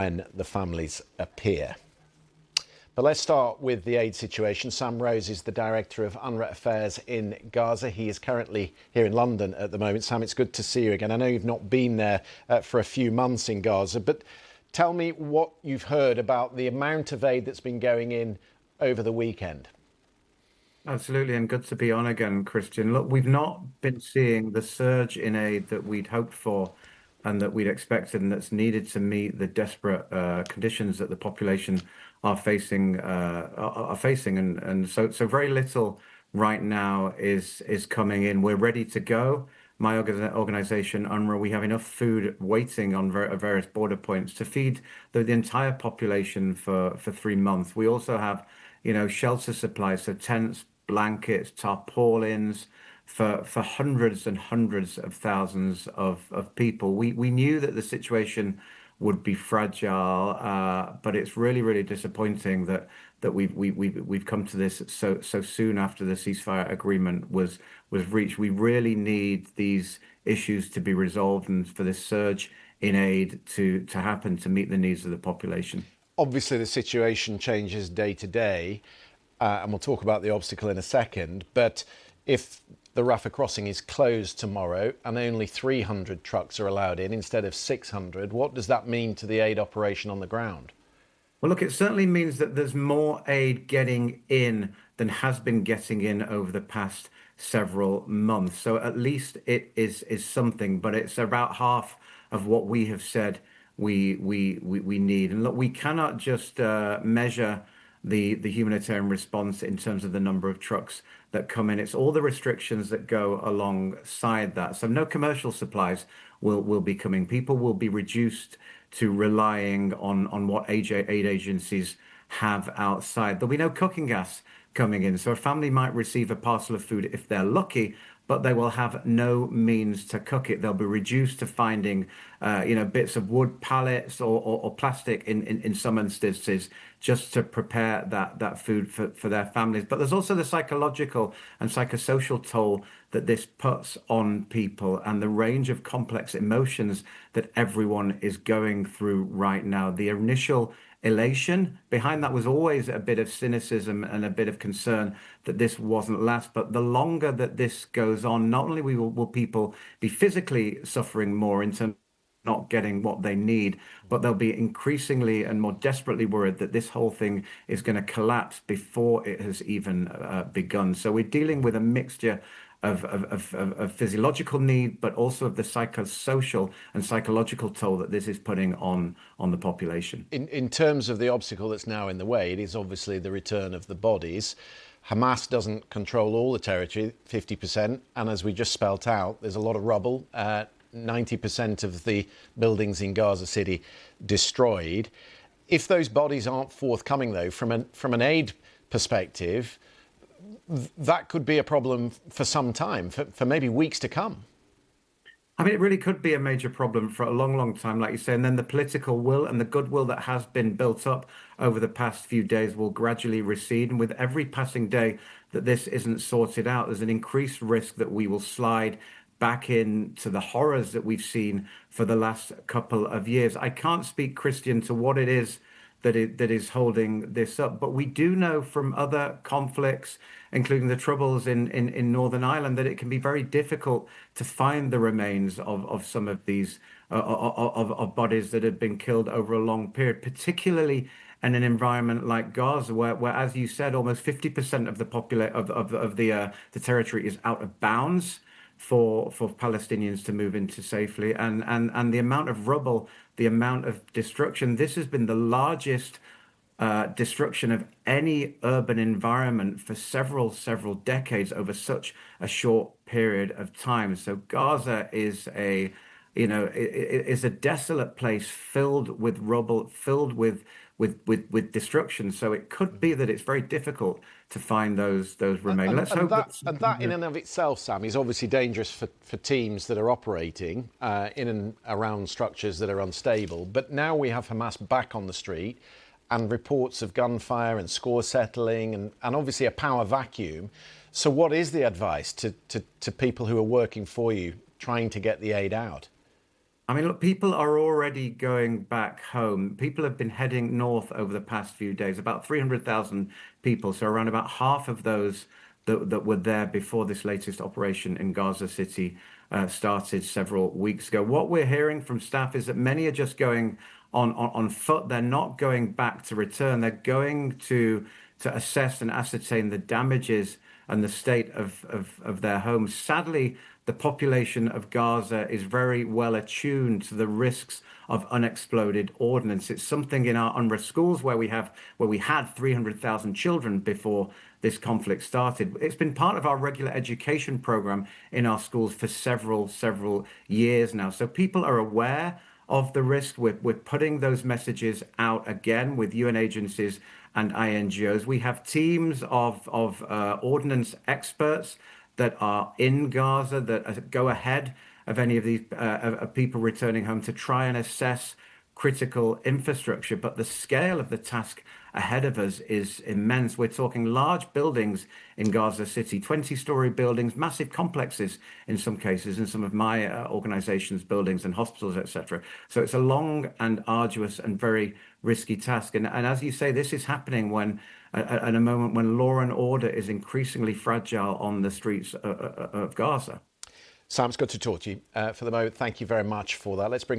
when the families appear. But let's start with the aid situation. Sam Rose is the Director of UNRWA Affairs in Gaza. He is currently here in London at the moment. Sam, it's good to see you again. I know you've not been there for a few months in Gaza, but tell me what you've heard about the amount of aid that's been going in over the weekend. Absolutely, and good to be on again, Christian. Look, we've not been seeing the surge in aid that we'd hoped for and that we'd expected, and that's needed to meet the desperate conditions that the population are facing. And so very little right now is coming in. We're ready to go. My organization, UNRWA, we have enough food waiting on various border points to feed the entire population for 3 months. We also have, shelter supplies, so tents, blankets, tarpaulins for hundreds and hundreds of thousands of people. We knew that the situation would be fragile, but it's really, really disappointing that we've come to this so soon after the ceasefire agreement was reached. We really need these issues to be resolved and for this surge in aid to happen to meet the needs of the population. Obviously, the situation changes day to day, and we'll talk about the obstacle in a second. But if the Rafah crossing is closed tomorrow and only 300 trucks are allowed in instead of 600, what does that mean to the aid operation on the ground? Well, look, it certainly means that there's more aid getting in than has been getting in over the past several months. So at least it is something, but it's about half of what we have said we need. And look, we cannot just measure the humanitarian response in terms of the number of trucks that come in. It's all the restrictions that go alongside that. So no commercial supplies will be coming. People will be reduced to relying on what aid agencies have outside. There'll be no cooking gas coming in. So a family might receive a parcel of food if they're lucky, but they will have no means to cook it. They'll be reduced to finding, bits of wood, pallets, or plastic in some instances, just to prepare that food for their families. But there's also the psychological and psychosocial toll that this puts on people and the range of complex emotions that everyone is going through right now. The initial elation behind that was always a bit of cynicism and a bit of concern that this wasn't last. But the longer that this goes on, not only will people be physically suffering more in terms of not getting what they need, but they'll be increasingly and more desperately worried that this whole thing is going to collapse before it has even begun. So we're dealing with a mixture of physiological need, but also of the psychosocial and psychological toll that this is putting on the population. In terms of the obstacle that's now in the way, it is obviously the return of the bodies. Hamas doesn't control all the territory, 50%, and as we just spelt out, there's a lot of rubble. 90% of the buildings in Gaza City destroyed. If those bodies aren't forthcoming, though, from an aid perspective, that could be a problem for some time, for maybe weeks to come. I mean, it really could be a major problem for a long, long time, like you say. And then the political will and the goodwill that has been built up over the past few days will gradually recede. And with every passing day that this isn't sorted out, there's an increased risk that we will slide back into the horrors that we've seen for the last couple of years. I can't speak, Christian, to what it is that is holding this up, but we do know from other conflicts, including the troubles in Northern Ireland, that it can be very difficult to find the remains of some of these of bodies that have been killed over a long period, particularly in an environment like Gaza, where as you said, almost 50% of the the territory is out of bounds for Palestinians to move into safely, and the amount of rubble, the amount of destruction. This has been the largest destruction of any urban environment for several decades over such a short period of time. So Gaza is is a desolate place filled with rubble, filled with destruction. So it could be that it's very difficult to find those remains. Let's hope that in and of itself, Sam, is obviously dangerous for teams that are operating in and around structures that are unstable. But now we have Hamas back on the street, and reports of gunfire and score settling, and obviously a power vacuum. So what is the advice to people who are working for you, trying to get the aid out? I mean, look, people are already going back home. People have been heading north over the past few days, about 300,000 people. So around about half of those that were there before this latest operation in Gaza City started several weeks ago. What we're hearing from staff is that many are just going on foot. They're not going back to return. They're going to assess and ascertain the damages and the state of their homes. Sadly, the population of Gaza is very well attuned to the risks of unexploded ordnance. It's something in our UNRWA schools where we had 300,000 children before this conflict started. It's been part of our regular education program in our schools for several years now. So people are aware of the risk. We're putting those messages out again with UN agencies and INGOs. We have teams of ordnance experts that are in Gaza that go ahead of any of these of people returning home to try and assess critical infrastructure. But the scale of the task ahead of us is immense. We're talking large buildings in Gaza City, 20-story buildings, massive complexes in some cases, in some of my organization's buildings and hospitals, etc. So it's a long and arduous and very risky task. And as you say, this is happening when at a moment when law and order is increasingly fragile on the streets of Gaza. Sam, it's good to talk to you. For the moment, thank you very much for that. Let's bring in